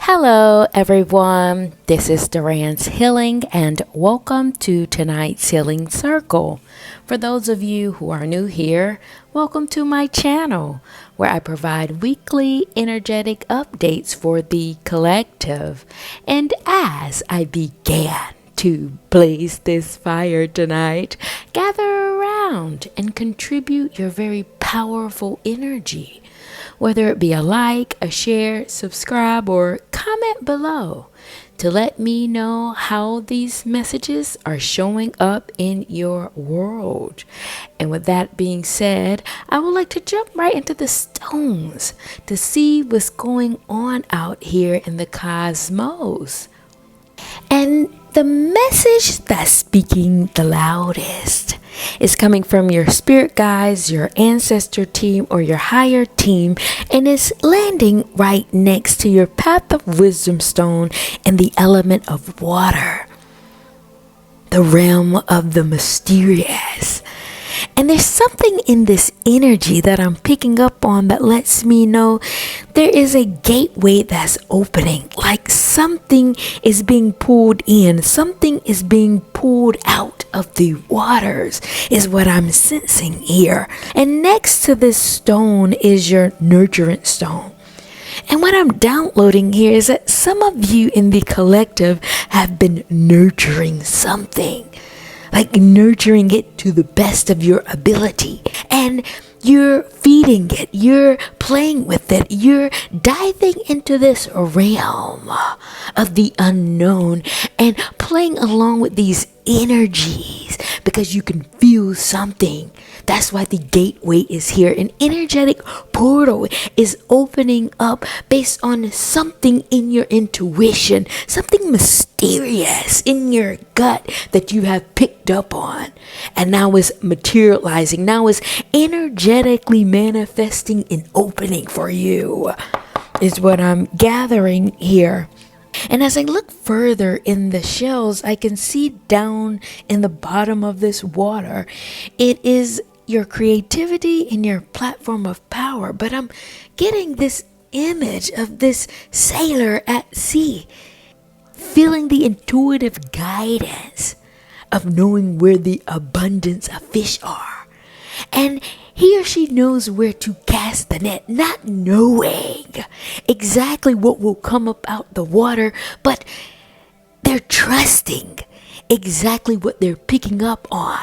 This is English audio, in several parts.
Hello, everyone. This is Durant's Healing, and welcome to tonight's Healing Circle. For those of you who are new here, welcome to my channel, where I provide weekly energetic updates for the collective. And as I began to blaze this fire tonight, gather around and contribute your very powerful energy. Whether it be a like, a share, subscribe, or comment below to let me know how these messages are showing up in your world. And with that being said, I would like to jump right into the stones to see what's going on out here in the cosmos. And the message that's speaking the loudest is coming from your spirit guides, your ancestor team, or your higher team, and it's landing right next to your path of wisdom stone in the element of water, the realm of the mysterious. And there's something in this energy that I'm picking up on that lets me know there is a gateway that's opening, like something is being pulled in, something is being pulled out of the waters, is what I'm sensing here. And next to this stone is your nurturant stone. And what I'm downloading here is that some of you in the collective have been nurturing something. Like nurturing it to the best of your ability. And you're feeding it. You're playing with it. You're diving into this realm of the unknown and playing along with these energies because you can feel something. That's why the gateway is here. An energetic portal is opening up based on something in your intuition, something mysterious in your gut that you have picked up on. And now is materializing, now is energetically manifesting and opening for you, is what I'm gathering here. And as I look further in the shells, I can see down in the bottom of this water, it is your creativity and your platform of power. But I'm getting this image of this sailor at sea, feeling the intuitive guidance of knowing where the abundance of fish are. And he or she knows where to cast the net, not knowing exactly what will come up out the water, but they're trusting exactly what they're picking up on.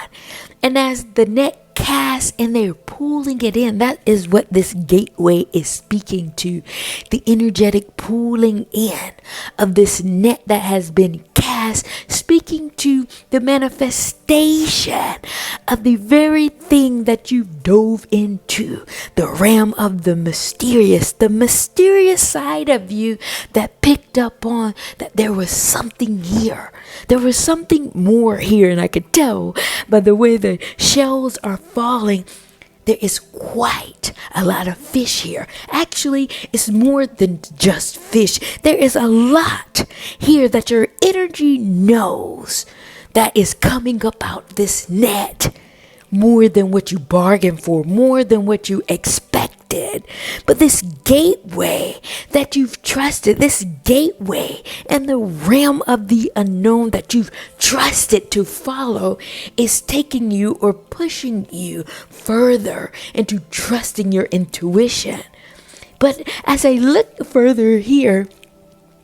And as the net casts and they're pulling it in, that is what this gateway is speaking to. The energetic pulling in of this net that has been cast, speaking to the manifestation of the very thing that you've dove into, the realm of the mysterious side of you that picked up on that there was something here. There was something more here, and I could tell by the way the shells are falling, there is quite a lot of fish here. Actually, it's more than just fish. There is a lot here that your energy knows that is coming up out this net. More than what you bargained for, more than what you expected. But this gateway that you've trusted, this gateway and the realm of the unknown that you've trusted to follow is taking you or pushing you further into trusting your intuition. But as I look further here,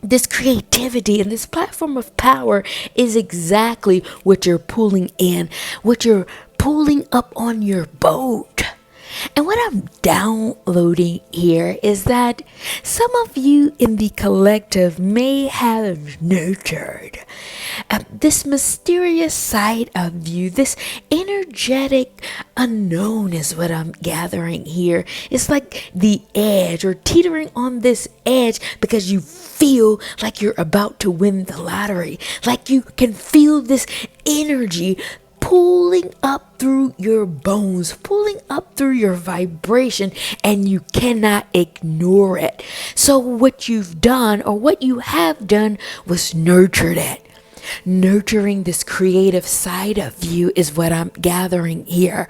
this creativity and this platform of power is exactly what you're pulling in, what you're pulling up on your boat. And what I'm downloading here is that some of you in the collective may have nurtured this mysterious side of you, this energetic unknown is what I'm gathering here. It's like the edge or teetering on this edge because you feel like you're about to win the lottery. Like you can feel this energy pulling up through your bones, pulling up through your vibration, and you cannot ignore it. So what you've done or what you have done was nurtured it. Nurturing this creative side of you is what I'm gathering here.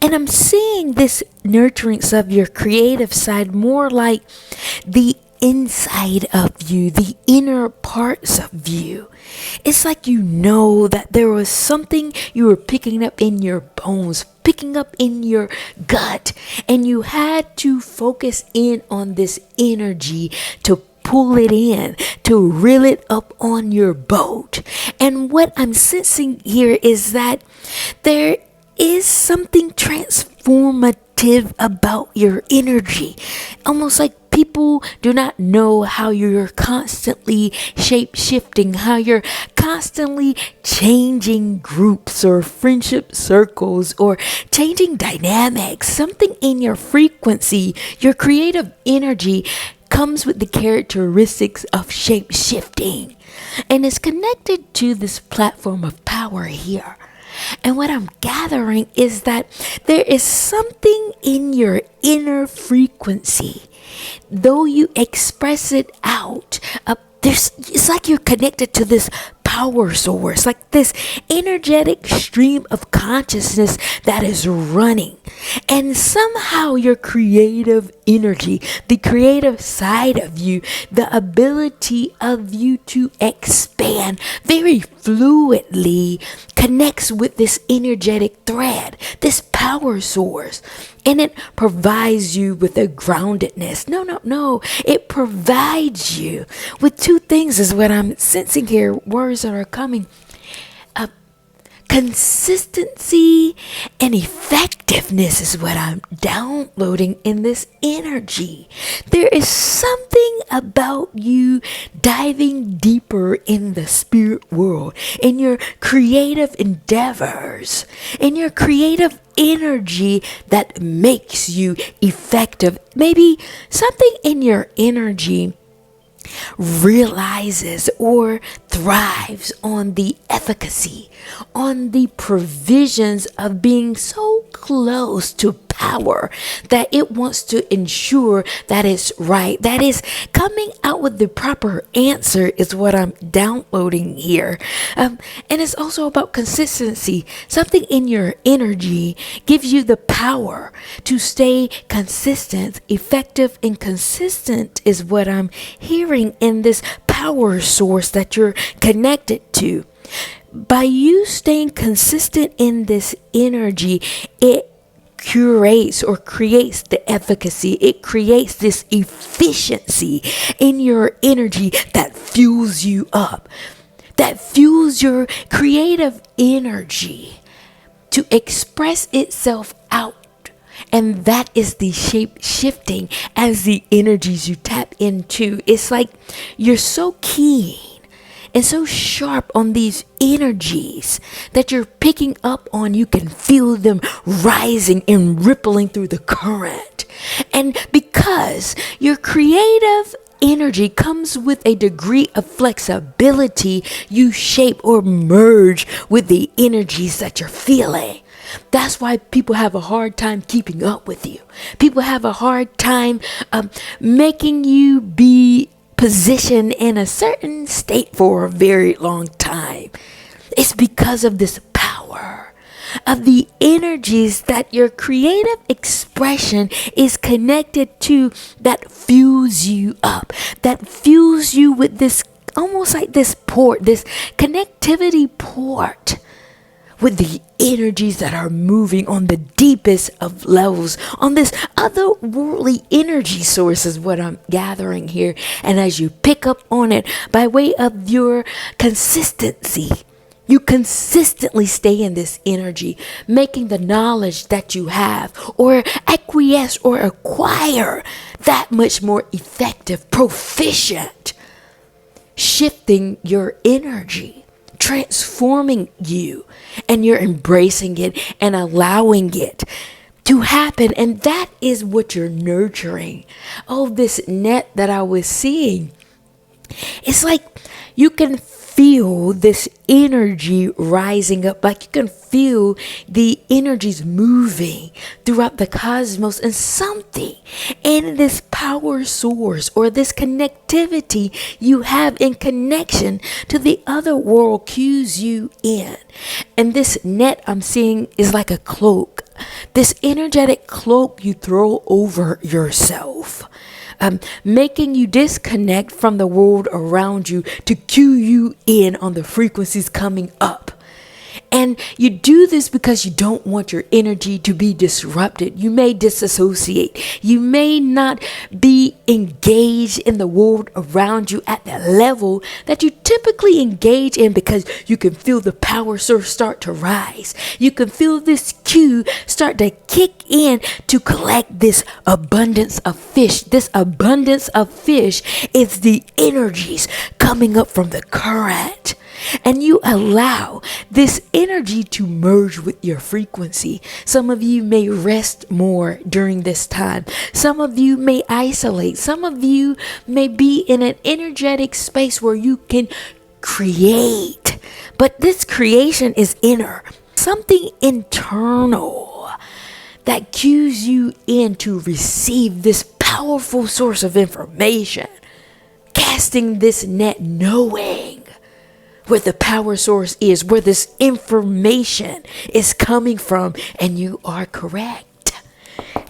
And I'm seeing this nurturing of your creative side more like the inside of you, the inner parts of you. It's like you know that there was something you were picking up in your bones, picking up in your gut, and you had to focus in on this energy to pull it in, to reel it up on your boat. And what I'm sensing here is that there is something transformative about your energy. Almost like people do not know how you're constantly shape shifting, how you're constantly changing groups or friendship circles or changing dynamics. Something in your frequency, your creative energy comes with the characteristics of shape shifting, and is connected to this platform of power here. And what I'm gathering is that there is something in your inner frequency, though you express it out, it's like you're connected to this power source, like this energetic stream of consciousness that is running. And somehow your creative energy, the creative side of you, the ability of you to expand very fluidly connects with this energetic thread, this power source. And it provides you with a groundedness. No. It provides you with two things, is what I'm sensing here. Words that are coming. Consistency and effectiveness is what I'm downloading in this energy. There is something about you diving deeper in the spirit world, in your creative endeavors, in your creative energy that makes you effective. Maybe something in your energy realizes or thrives on the efficacy, on the provisions of being so close to power that it wants to ensure that it's right, that is coming out with the proper answer, is what I'm downloading here. And it's also about consistency. Something in your energy gives you the power to stay consistent. Effective and consistent is what I'm hearing in this power source that you're connected to. By you staying consistent in this energy, it curates or creates the efficacy. It creates this efficiency in your energy that fuels you up, that fuels your creative energy to express itself out. And that is the shape shifting as the energies you tap into. It's like you're so keen and so sharp on these energies that you're picking up on. You can feel them rising and rippling through the current. And because your creative energy comes with a degree of flexibility, you shape or merge with the energies that you're feeling. That's why people have a hard time keeping up with you. People have a hard time making you be positioned in a certain state for a very long time. It's because of this power of the energies that your creative expression is connected to, that fuels you up, that fuels you with this almost like this port, this connectivity port with the energies that are moving on the deepest of levels, on this otherworldly energy source is what I'm gathering here. And as you pick up on it by way of your consistency, you consistently stay in this energy, making the knowledge that you have or acquiesce or acquire that much more effective, proficient, shifting your energy, transforming you, and you're embracing it and allowing it to happen. And that is what you're nurturing. Oh, this net that I was seeing, it's like you can feel this energy rising up, like you can feel the energies moving throughout the cosmos, and something in this power source or this connectivity you have in connection to the other world cues you in. And this net I'm seeing is like a cloak, this energetic cloak you throw over yourself. making you disconnect from the world around you to cue you in on the frequencies coming up. And you do this because you don't want your energy to be disrupted. You may disassociate. You may not be engaged in the world around you at the level that you typically engage in, because you can feel the power source start to rise. You can feel this cue start to kick in to collect this abundance of fish. This abundance of fish is the energies coming up from the current. And you allow this energy to merge with your frequency. Some of you may rest more during this time. Some of you may isolate. Some of you may be in an energetic space where you can create. But this creation is inner, something internal that cues you in to receive this powerful source of information, casting this net, knowing where the power source is, where this information is coming from, and you are correct.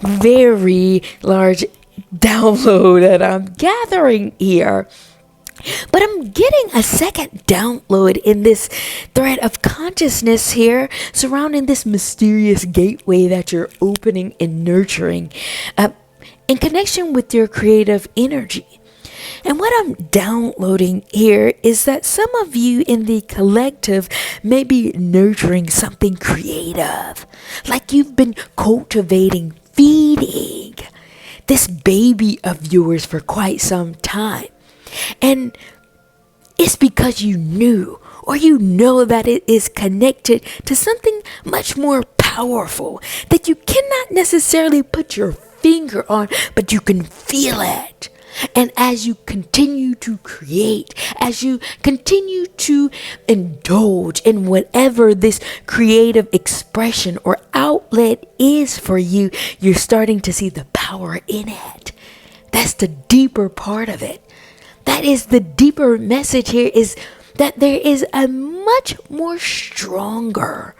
Very large download that I'm gathering here. But I'm getting a second download in this thread of consciousness here surrounding this mysterious gateway that you're opening and nurturing in connection with your creative energy. And what I'm downloading here is that some of you in the collective may be nurturing something creative, like you've been cultivating, feeding this baby of yours for quite some time. And it's because you knew, or you know, that it is connected to something much more powerful that you cannot necessarily put your finger on, but you can feel it. And as you continue to create, as you continue to indulge in whatever this creative expression or outlet is for you, you're starting to see the power in it. That's the deeper part of it. That is the deeper message here, is that there is a much more stronger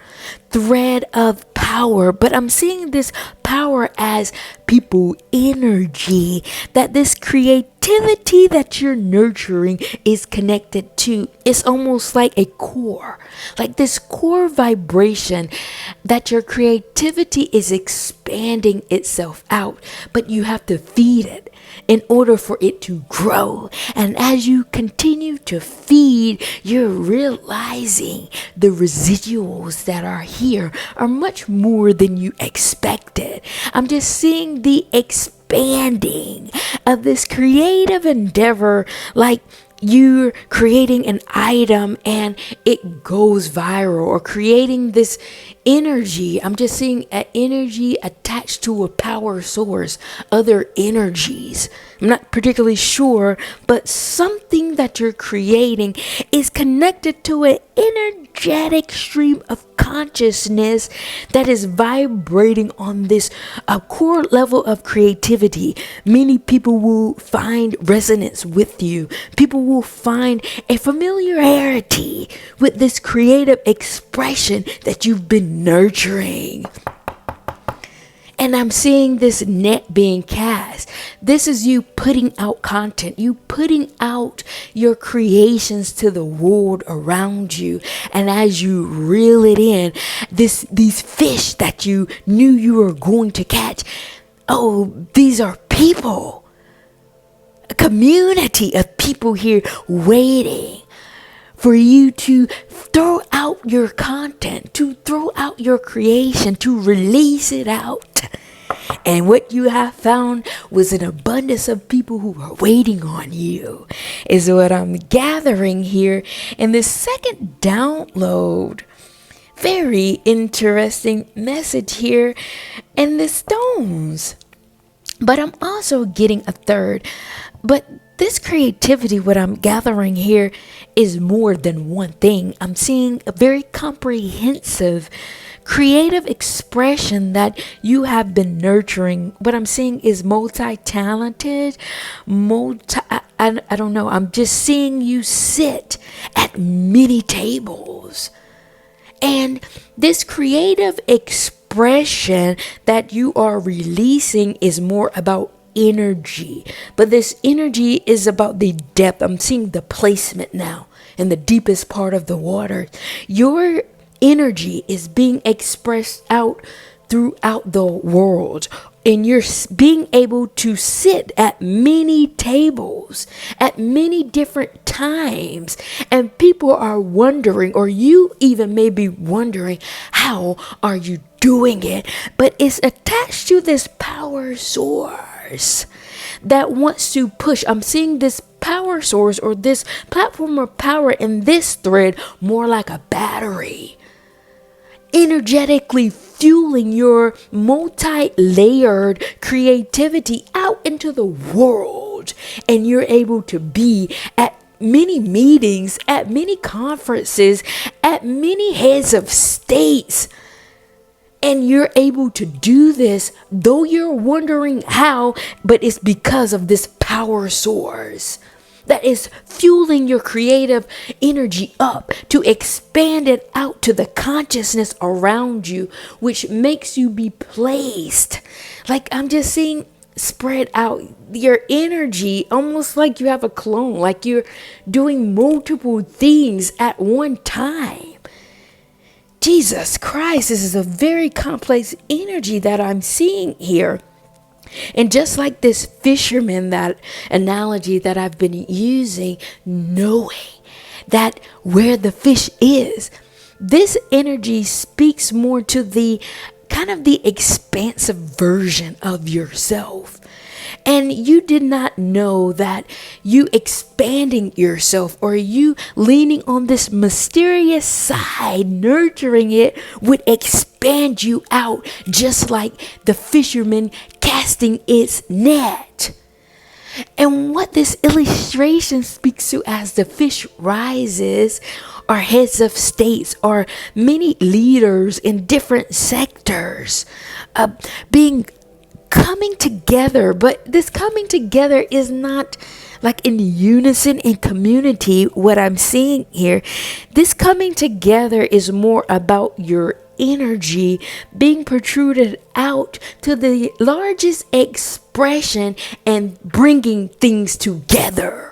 thread of power, but I'm seeing this power as people energy, that this creativity that you're nurturing is connected to. It's almost like a core, like this core vibration that your creativity is expanding itself out, but you have to feed it in order for it to grow. And as you continue to feed, you're realizing the residuals that are here are much more than you expected. I'm just seeing the expanding of this creative endeavor, like you're creating an item and it goes viral, or creating this energy. I'm just seeing an energy attached to a power source, other energies. I'm not particularly sure, but something that you're creating is connected to an energetic stream of consciousness that is vibrating on this core level of creativity. Many people will find resonance with you. People will find a familiarity with this creative expression that you've been nurturing. And I'm seeing this net being cast. This is you putting out content, you putting out your creations to the world around you. And as you reel it in, these fish that you knew you were going to catch, oh, these are people. A community of people here waiting for you to throw out your content, to throw out your creation, to release it out. And what you have found was an abundance of people who are waiting on you, is what I'm gathering here in this second download. Very interesting message here in the stones. But I'm also getting a third. But this creativity, what I'm gathering here, is more than one thing. I'm seeing a very comprehensive creative expression that you have been nurturing. What I'm seeing is multi-talented, I don't know. I'm just seeing you sit at many tables. And this creative expression that you are releasing is more about energy, but this energy is about the depth. I'm seeing the placement now in the deepest part of the water. Your energy is being expressed out throughout the world, and you're being able to sit at many tables at many different times, and people are wondering, or you even may be wondering, how are you doing it? But it's attached to this power source that wants to push. I'm seeing this power source or this platform of power in this thread more like a battery, energetically fueling your multi-layered creativity out into the world. And you're able to be at many meetings, at many conferences, at many heads of states. And you're able to do this, though you're wondering how, but it's because of this power source that is fueling your creative energy up to expand it out to the consciousness around you, which makes you be placed. Like I'm just seeing spread out your energy almost like you have a clone, like you're doing multiple things at one time. Jesus Christ, this is a very complex energy that I'm seeing here. And just like this fisherman, that analogy that I've been using, knowing that where the fish is, this energy speaks more to the kind of the expansive version of yourself. And you did not know that you expanding yourself or you leaning on this mysterious side, nurturing it, would expand you out, just like the fisherman casting its net. And what this illustration speaks to as the fish rises are heads of states or many leaders in different sectors being coming together. But this coming together is not like in unison in community. What I'm seeing here, this coming together is more about your energy being protruded out to the largest expression and bringing things together.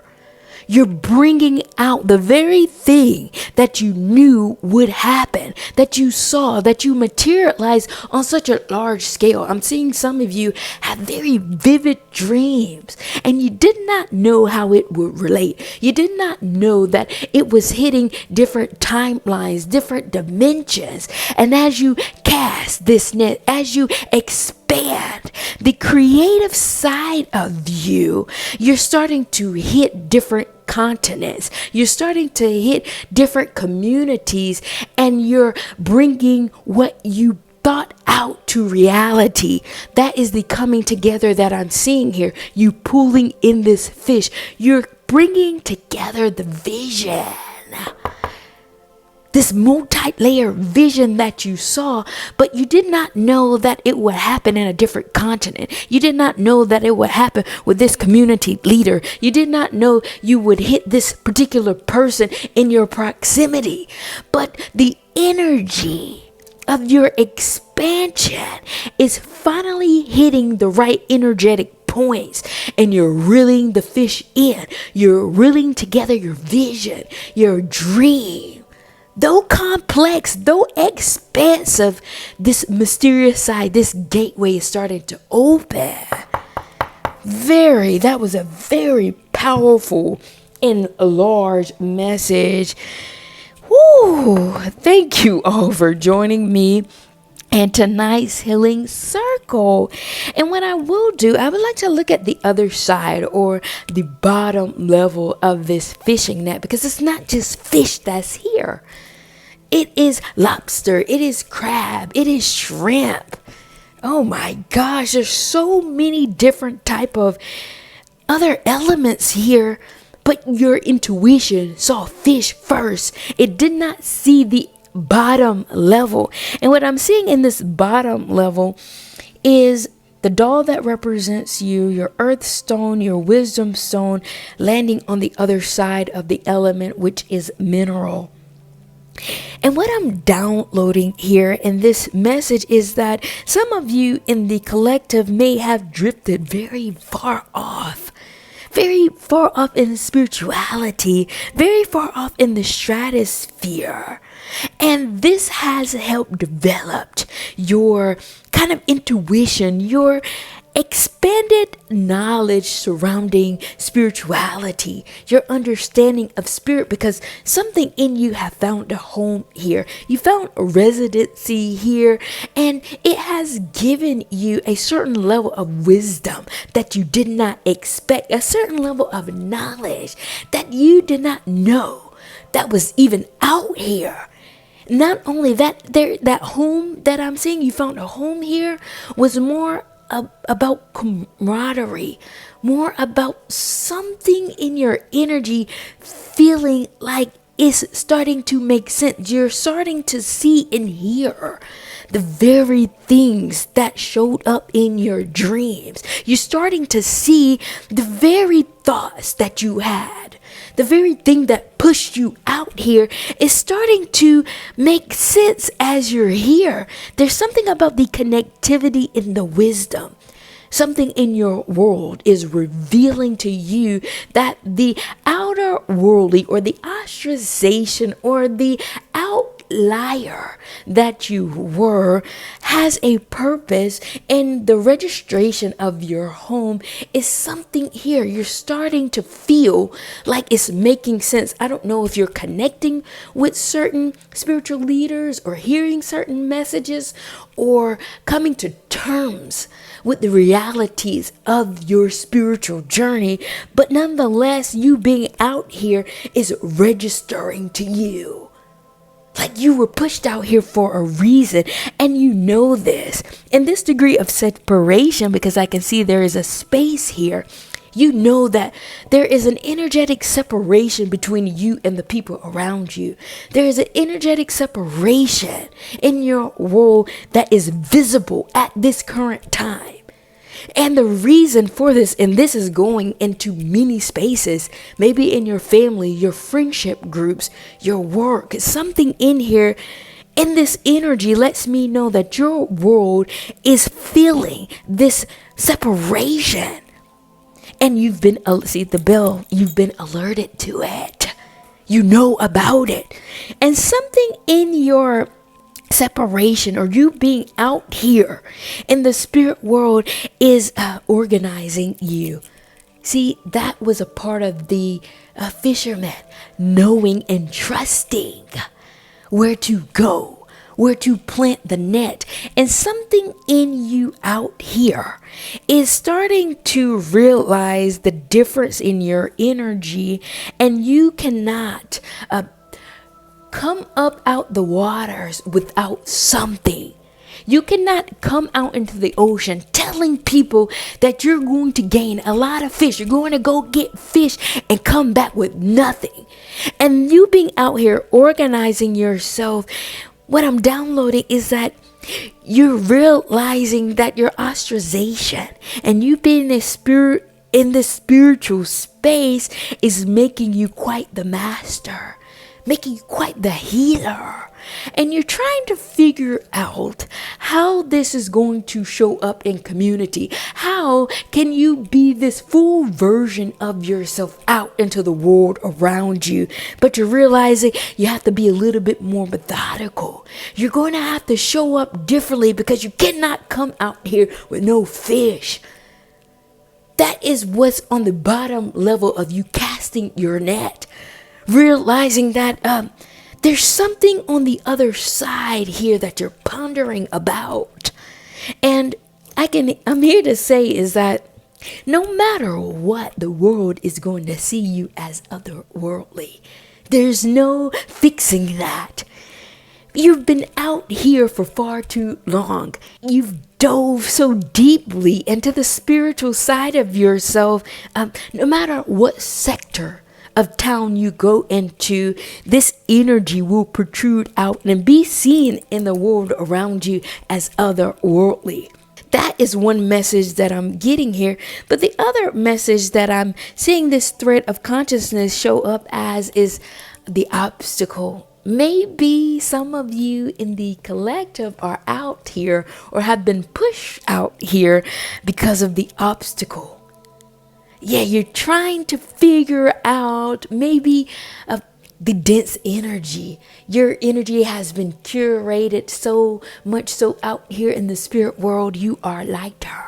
You're bringing out the very thing that you knew would happen, that you saw, that you materialized on such a large scale. I'm seeing some of you have very vivid dreams, and you did not know how it would relate. You did not know that it was hitting different timelines, different dimensions. And as you cast this net, as you expand the creative side of you, you're starting to hit different continents. You're starting to hit different communities, and you're bringing what you thought out to reality. That is the coming together that I'm seeing here. You pulling in this fish. You're bringing together the vision. This multi-layer vision that you saw, but you did not know that it would happen in a different continent. You did not know that it would happen with this community leader. You did not know you would hit this particular person in your proximity. But the energy of your expansion is finally hitting the right energetic points, and you're reeling the fish in. You're reeling together your vision, your dream. Though complex, though expansive, this mysterious side, this gateway is starting to open. That was a very powerful and large message. Woo! Thank you all for joining me and tonight's healing circle. And what I will do, I would like to look at the other side, or the bottom level of this fishing net, because it's not just fish that's here. It is lobster, it is crab, it is shrimp. Oh my gosh, there's so many different type of other elements here. But your intuition saw fish first. It did not see the bottom level. And what I'm seeing in this bottom level is the doll that represents you, your earth stone, your wisdom stone, landing on the other side of the element, which is mineral. And what I'm downloading here in this message is that some of you in the collective may have drifted very far off in spirituality, very far off in the stratosphere. And this has helped develop your kind of intuition, your expanded knowledge surrounding spirituality, your understanding of spirit, because something in you have found a home here. You found a residency here, and it has given you a certain level of wisdom that you did not expect, a certain level of knowledge that you did not know that was even out here. Not only that, that home that I'm seeing, you found a home here, was more about camaraderie, more about something in your energy feeling like it's starting to make sense. You're starting to see and hear the very things that showed up in your dreams. You're starting to see the very thoughts that you had. The very thing that pushed you out here is starting to make sense as you're here. There's something about the connectivity in the wisdom. Something in your world is revealing to you that the outer worldly or the ostracization or the outlier that you were has a purpose, and the registration of your home is something here. You're starting to feel like it's making sense. I don't know if you're connecting with certain spiritual leaders or hearing certain messages or coming to terms with the realities of your spiritual journey, but nonetheless, you being out here is registering to you. Like you were pushed out here for a reason, and you know this. And this degree of separation, because I can see there is a space here, you know that there is an energetic separation between you and the people around you. There is an energetic separation in your world that is visible at this current time. And the reason for this, and this is going into many spaces, maybe in your family, your friendship groups, your work, something in here, in this energy lets me know that your world is feeling this separation. And you've been, see the bell, you've been alerted to it. You know about it. And something in your separation, or you being out here in the spirit world, is organizing you. See, that was a part of the fisherman knowing and trusting where to go, where to plant the net. And something in you out here is starting to realize the difference in your energy, and you cannot come up out the waters without something. You cannot come out into the ocean telling people that you're going to gain a lot of fish. You're going to go get fish and come back with nothing. And you being out here organizing yourself, what I'm downloading is that you're realizing that your ostracization and you being in this spiritual space is making you quite the master, making you quite the healer. And you're trying to figure out how this is going to show up in community. How can you be this full version of yourself out into the world around you? But you're realizing you have to be a little bit more methodical. You're going to have to show up differently because you cannot come out here with no fish. That is what's on the bottom level of you casting your net. Realizing that there's something on the other side here that you're pondering about. And I'm here to say is that no matter what, the world is going to see you as otherworldly. There's no fixing that. You've been out here for far too long. You've dove so deeply into the spiritual side of yourself. No matter what sector of town you go into, this energy will protrude out and be seen in the world around you as otherworldly. That is one message that I'm getting here. But the other message that I'm seeing this thread of consciousness show up as is the obstacle Maybe some of you in the collective are out here or have been pushed out here because of the obstacle. Yeah, you're trying to figure out maybe the dense energy. Your energy has been curated so much so out here in the spirit world, you are lighter.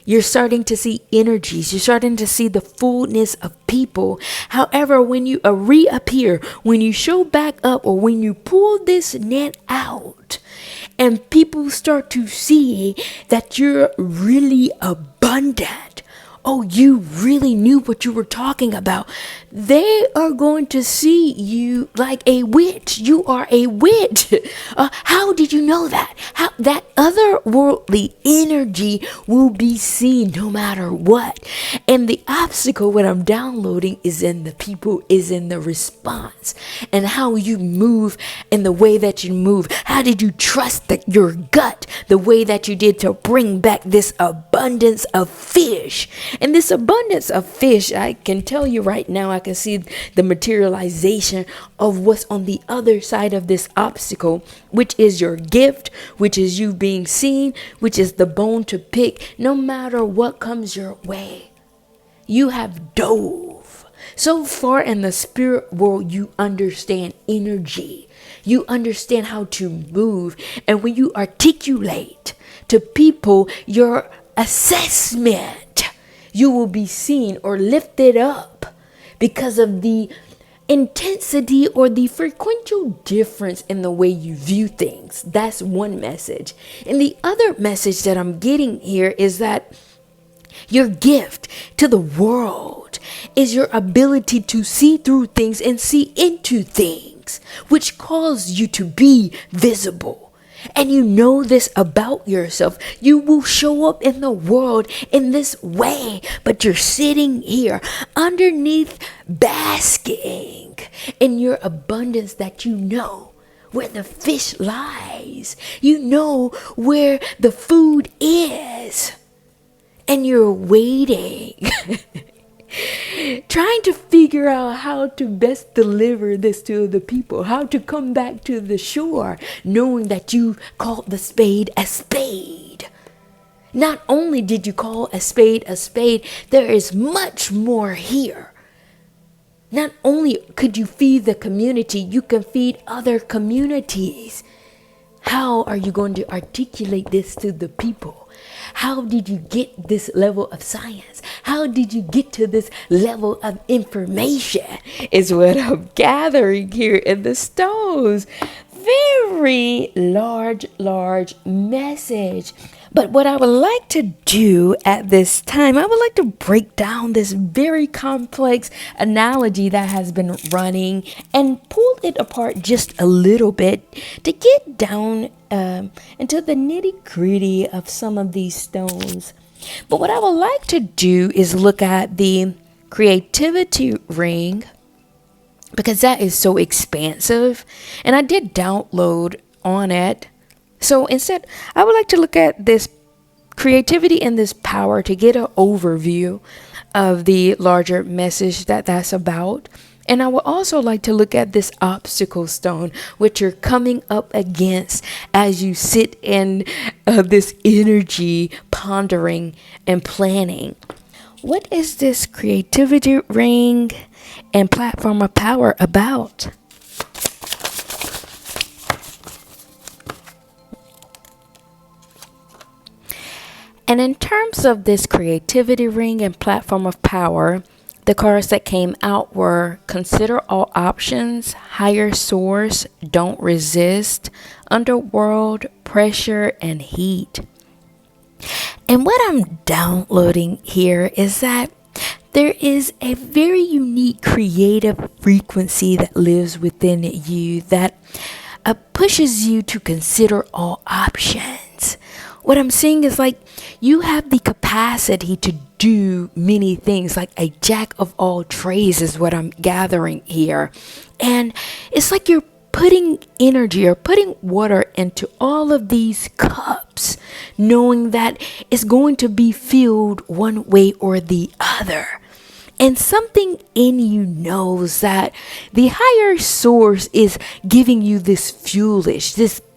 You're starting to see energies. You're starting to see the fullness of people. However, when you reappear, when you show back up, or when you pull this net out and people start to see that you're really abundant, oh, you really knew what you were talking about, they are going to see you like a witch. You are a witch. How did you know that? How that otherworldly energy will be seen no matter what. And the obstacle, what I'm downloading, is in the people, is in the response, and how you move and the way that you move. How did you trust your gut the way that you did to bring back this abundance of fish? And this abundance of fish, I can tell you right now, I can see the materialization of what's on the other side of this obstacle, which is your gift, which is you being seen, which is the bone to pick. No matter what comes your way, you have dove so far in the spirit world. You understand energy. You understand how to move. And when you articulate to people your assessment, you will be seen or lifted up because of the intensity or the frequential difference in the way you view things. That's one message. And the other message that I'm getting here is that your gift to the world is your ability to see through things and see into things, which cause you to be visible. And you know this about yourself. You will show up in the world in this way, but you're sitting here underneath, basking in your abundance, that you know where the fish lies. You know where the food is. And you're waiting. Trying to figure out how to best deliver this to the people, how to come back to the shore, knowing that you called the spade a spade. Not only did you call a spade, there is much more here. Not only could you feed the community, you can feed other communities. How are you going to articulate this to the people? How did you get this level of science? How did you get to this level of information? Is what I'm gathering here in the stones. Very large message. But what I would like to do at this time, I would like to break down this very complex analogy that has been running and pull it apart just a little bit to get down into the nitty-gritty of some of these stones. But what I would like to do is look at the creativity ring, because that is so expansive, and I did download on it. So instead, I would like to look at this creativity and this power to get an overview of the larger message that that's about. And I would also like to look at this obstacle stone, which you're coming up against as you sit in this energy, pondering and planning. What is this creativity ring and platform of power about? And in terms of this creativity ring and platform of power, the cards that came out were consider all options, higher source, don't resist, underworld, pressure, and heat. And what I'm downloading here is that there is a very unique creative frequency that lives within you that pushes you to consider all options. What I'm seeing is like you have the capacity to do many things, like a jack of all trades is what I'm gathering here. And it's like you're putting energy or putting water into all of these cups, knowing that it's going to be filled one way or the other. And something in you knows that the higher source is giving you this fuelish,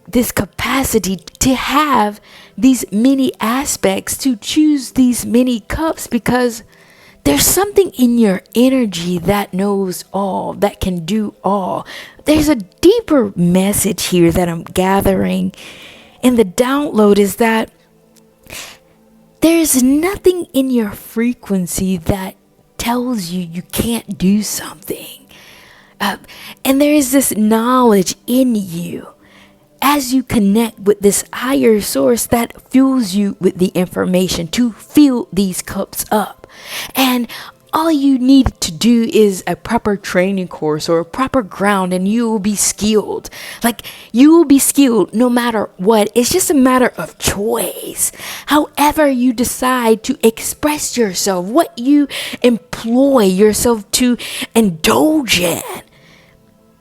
this capacity to have these many aspects, to choose these many cups, because there's something in your energy that knows all, that can do all. There's a deeper message here that I'm gathering. And the download is that there's nothing in your frequency that tells you you can't do something. And there is this knowledge in you as you connect with this higher source that fuels you with the information to fill these cups up. And all you need to do is a proper training course or a proper ground, and you will be skilled. Like, you will be skilled no matter what. It's just a matter of choice. However you decide to express yourself, what you employ yourself to indulge in,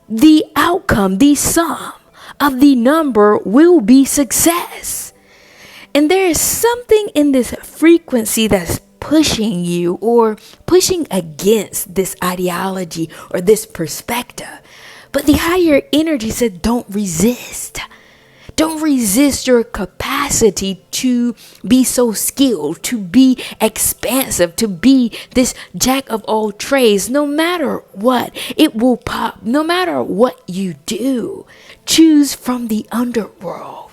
the outcome, the sum of the number will be success. And there is something in this frequency that's pushing you or pushing against this ideology or this perspective. But the higher energy said, don't resist. Don't resist your capacity to be so skilled, to be expansive, to be this jack of all trades. No matter what, it will pop. No matter what you do, choose from the underworld.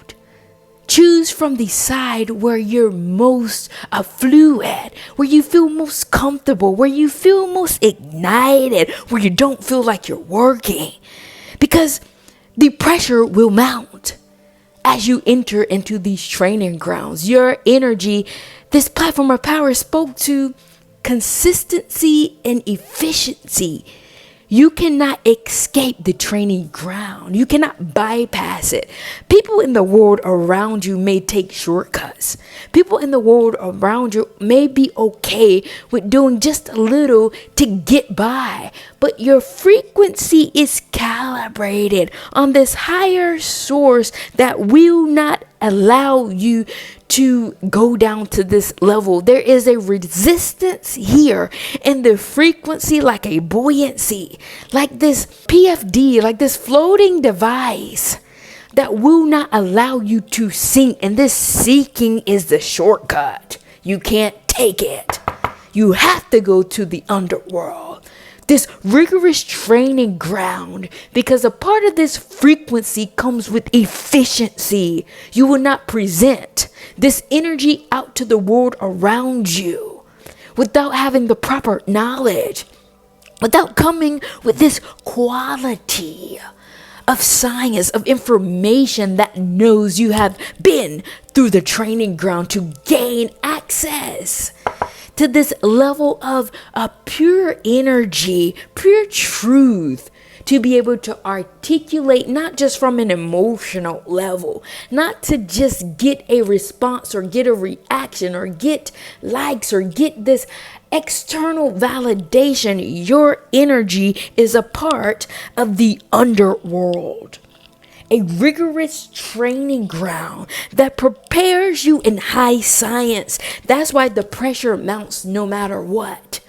Choose from the side where you're most fluid, where you feel most comfortable, where you feel most ignited, where you don't feel like you're working. Because the pressure will mount as you enter into these training grounds. Your energy, this platform of power spoke to consistency and efficiency. You cannot escape the training ground. You cannot bypass it. People in the world around you may take shortcuts. People in the world around you may be okay with doing just a little to get by. But your frequency is calibrated on this higher source that will not allow you to go down to this level. There is a resistance here in the frequency, like a buoyancy, like this PFD, like this floating device that will not allow you to sink. And this sinking is the shortcut. You can't take it. You have to go to the underworld, this rigorous training ground, because a part of this frequency comes with efficiency. You will not present this energy out to the world around you without having the proper knowledge, without coming with this quality of science, of information that knows you have been through the training ground to gain access to this level of pure energy, pure truth, to be able to articulate, not just from an emotional level, not to just get a response or get a reaction or get likes or get this external validation. Your energy is a part of the underworld, a rigorous training ground that prepares you in high science. That's why the pressure mounts no matter what.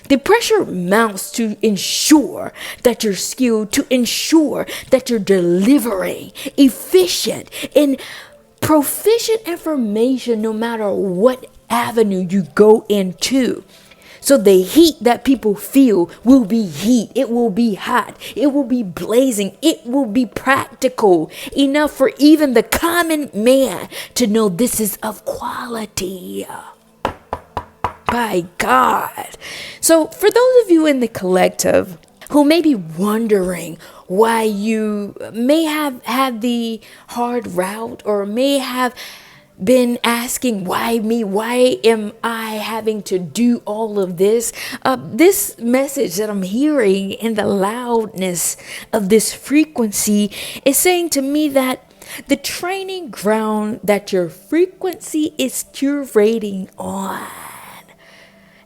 The pressure mounts to ensure that you're skilled, to ensure that you're delivering efficient and proficient information no matter what avenue you go into. So the heat that people feel will be heat. It will be hot. It will be blazing. It will be practical enough for even the common man to know this is of quality. By God. So for those of you in the collective who may be wondering why you may have had the hard route, or may have been asking, why me? Why am I having to do all of this? This message that I'm hearing in the loudness of this frequency is saying to me that the training ground that your frequency is curating on,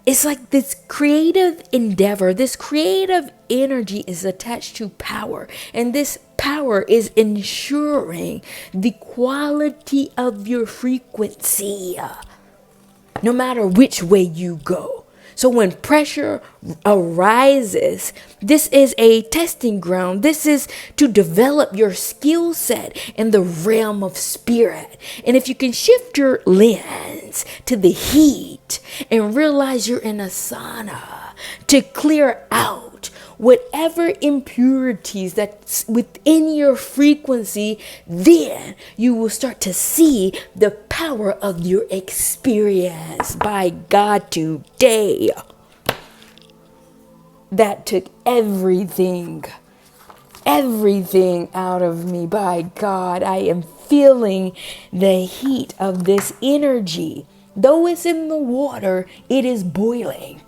it's like this creative endeavor, this creative energy is attached to power. And this power is ensuring the quality of your frequency, no matter which way you go. So when pressure arises, this is a testing ground. This is to develop your skill set in the realm of spirit. And if you can shift your lens to the heat and realize you're in a sauna to clear out whatever impurities that's within your frequency, then you will start to see the power of your experience. By God, today, that took everything out of me. By God, I am feeling the heat of this energy. Though it's in the water, it is boiling.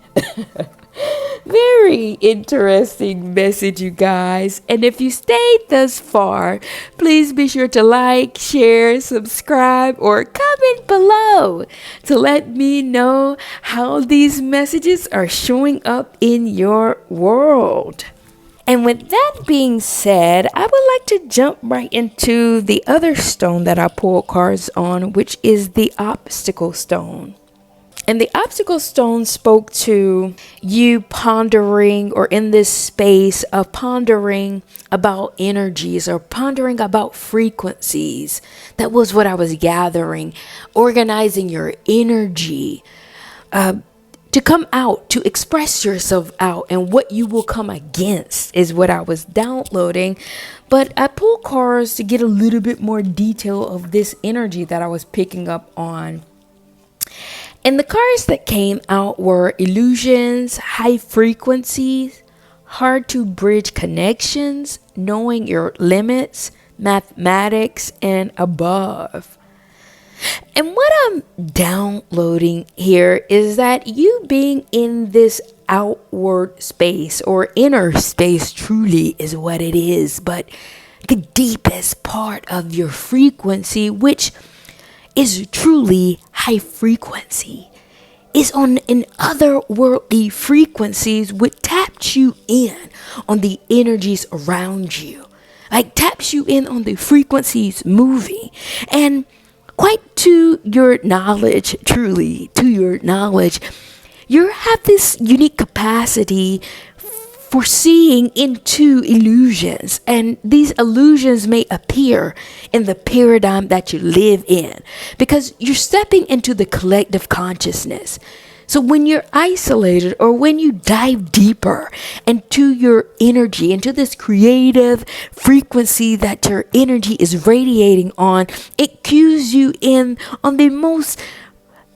Very interesting message, you guys. And if you stayed thus far, please be sure to like, share, subscribe, or comment below to let me know how these messages are showing up in your world. And with that being said, I would like to jump right into the other stone that I pulled cards on, which is the obstacle stone. And the obstacle stone spoke to you pondering, or in this space of pondering about energies or pondering about frequencies. That was what I was gathering, organizing your energy to come out, to express yourself out, and what you will come against is what I was downloading. But I pulled cards to get a little bit more detail of this energy that I was picking up on. And the cards that came out were illusions, high frequencies, hard to bridge connections, knowing your limits, mathematics, and above. And what I'm downloading here is that you being in this outward space, or inner space, truly is what it is, but the deepest part of your frequency, which is truly high frequency, is on an otherworldly frequencies, which taps you in on the energies around you, like taps you in on the frequencies moving. And quite to your knowledge, truly to your knowledge, you have this unique capacity for seeing into illusions, and these illusions may appear in the paradigm that you live in because you're stepping into the collective consciousness. So when you're isolated, or when you dive deeper into your energy, into this creative frequency that your energy is radiating on, it cues you in on the most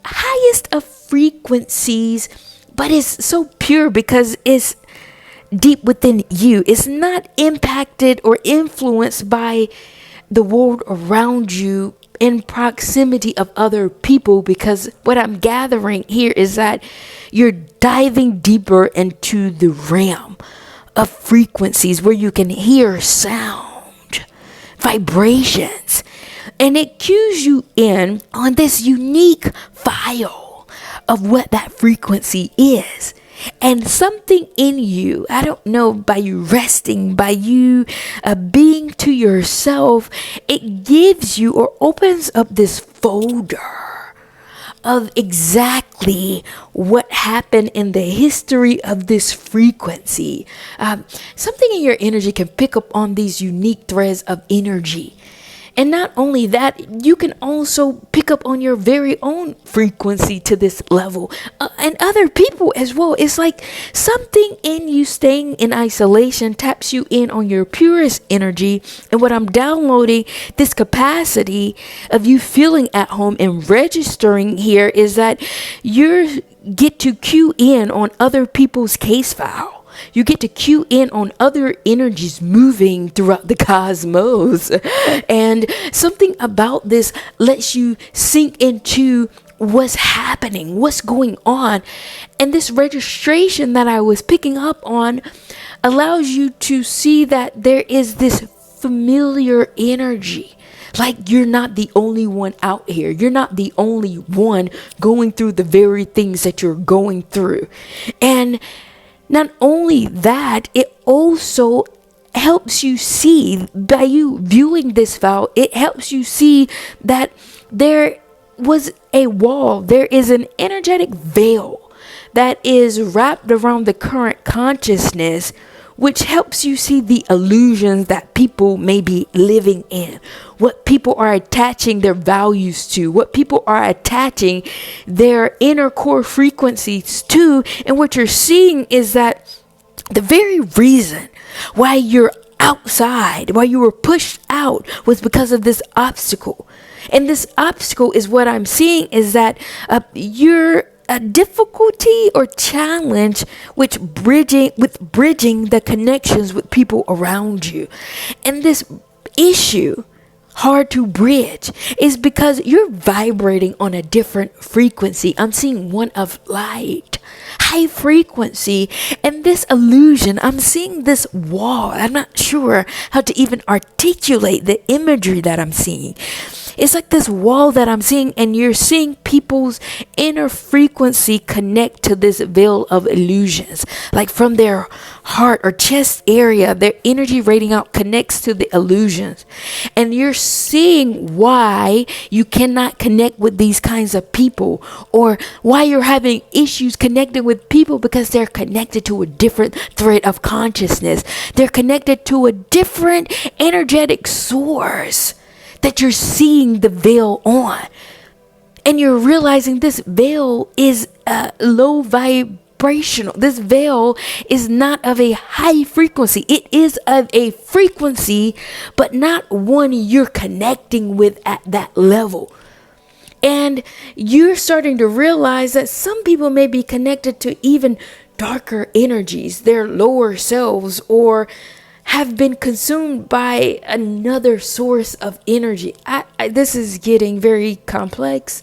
highest of frequencies, but it's so pure because it's deep within you. It's not impacted or influenced by the world around you in proximity of other people, because what I'm gathering here is that you're diving deeper into the realm of frequencies where you can hear sound, vibrations, and it cues you in on this unique file of what that frequency is. And something in you, I don't know, by you resting, by you being to yourself, it gives you or opens up this folder of exactly what happened in the history of this frequency. Something in your energy can pick up on these unique threads of energy. And not only that, you can also pick up on your very own frequency to this level, and other people as well. It's like something in you staying in isolation taps you in on your purest energy. And what I'm downloading, this capacity of you feeling at home and registering here, is that you get to cue in on other people's case file. You get to cue in on other energies moving throughout the cosmos. And something about this lets you sink into what's happening, what's going on. And this registration that I was picking up on allows you to see that there is this familiar energy. Like you're not the only one out here. You're not the only one going through the very things that you're going through. And not only that, it also helps you see, by you viewing this file, it helps you see that there was a wall, there is an energetic veil that is wrapped around the current consciousness, which helps you see the illusions that people may be living in, what people are attaching their values to, what people are attaching their inner core frequencies to. And what you're seeing is that the very reason why you're outside, why you were pushed out, was because of this obstacle. And this obstacle is what I'm seeing is that you're a difficulty or challenge with bridging the connections with people around you. And this issue, hard to bridge, is because you're vibrating on a different frequency. I'm seeing one of light, high frequency, and this illusion, I'm seeing this wall. I'm not sure how to even articulate the imagery that I'm seeing. It's like this wall that I'm seeing, and you're seeing people's inner frequency connect to this veil of illusions. Like from their heart or chest area, their energy radiating out connects to the illusions. And you're seeing why you cannot connect with these kinds of people, or why you're having issues connecting with people, because they're connected to a different thread of consciousness. They're connected to a different energetic source that you're seeing the veil on. And you're realizing this veil is low vibrational. This veil is not of a high frequency. It is of a frequency, but not one you're connecting with at that level. And you're starting to realize that some people may be connected to even darker energies, their lower selves, or have been consumed by another source of energy. This is getting very complex,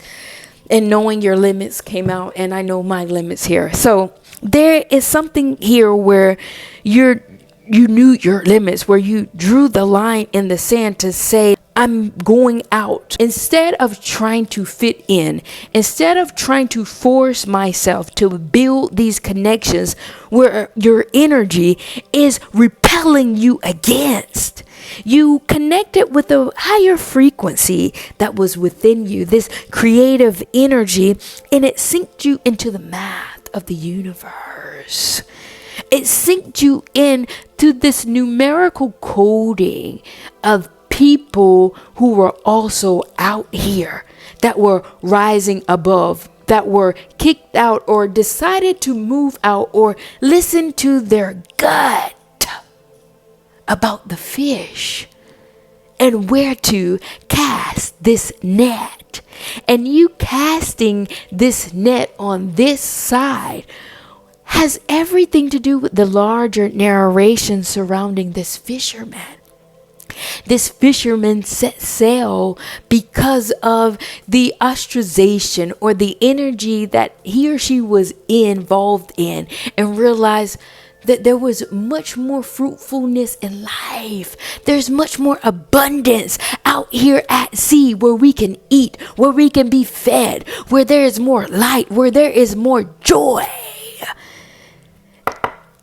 and knowing your limits came out, and I know my limits here. So there is something here where you knew your limits, where you drew the line in the sand to say, I'm going out. Instead of trying to fit in, instead of trying to force myself to build these connections where your energy is repelling you against, you connected with a higher frequency that was within you, this creative energy, and it synced you into the math of the universe. It synced you in to this numerical coding of people who were also out here, that were rising above, that were kicked out or decided to move out or listen to their gut about the fish and where to cast this net. And you casting this net on this side has everything to do with the larger narration surrounding this fisherman. This fisherman set sail because of the ostracization or the energy that he or she was involved in, and realized that there was much more fruitfulness in life. There's much more abundance out here at sea, where we can eat, where we can be fed, where there is more light, where there is more joy.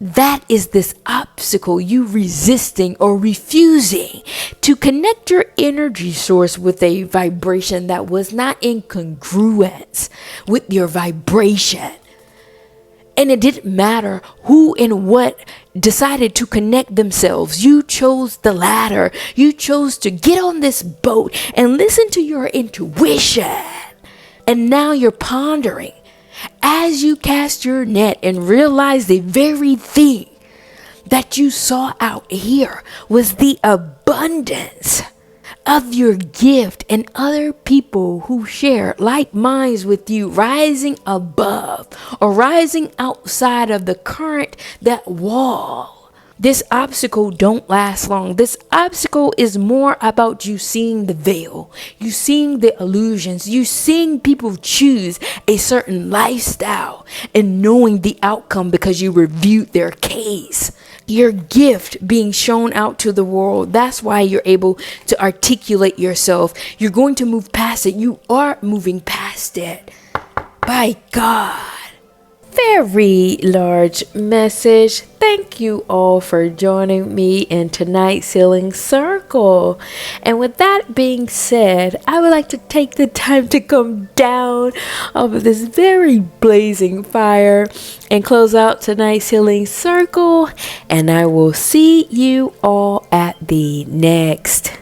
That is this obstacle, you resisting or refusing to connect your energy source with a vibration that was not in congruence with your vibration. And it didn't matter who and what decided to connect themselves. You chose the latter. You chose to get on this boat and listen to your intuition. And now you're pondering as you cast your net and realize the very thing that you saw out here was the abundance of your gift, and other people who share like minds with you rising above or rising outside of the current, that wall. This obstacle don't last long. This obstacle is more about you seeing the veil, you seeing the illusions, you seeing people choose a certain lifestyle and knowing the outcome because you reviewed their case. Your gift being shown out to the world. That's why you're able to articulate yourself. You're going to move past it. You are moving past it. By God. very large message. Thank you all for joining me in tonight's healing circle. And with that being said, I would like to take the time to come down off of this very blazing fire and close out tonight's healing circle. And I will see you all at the next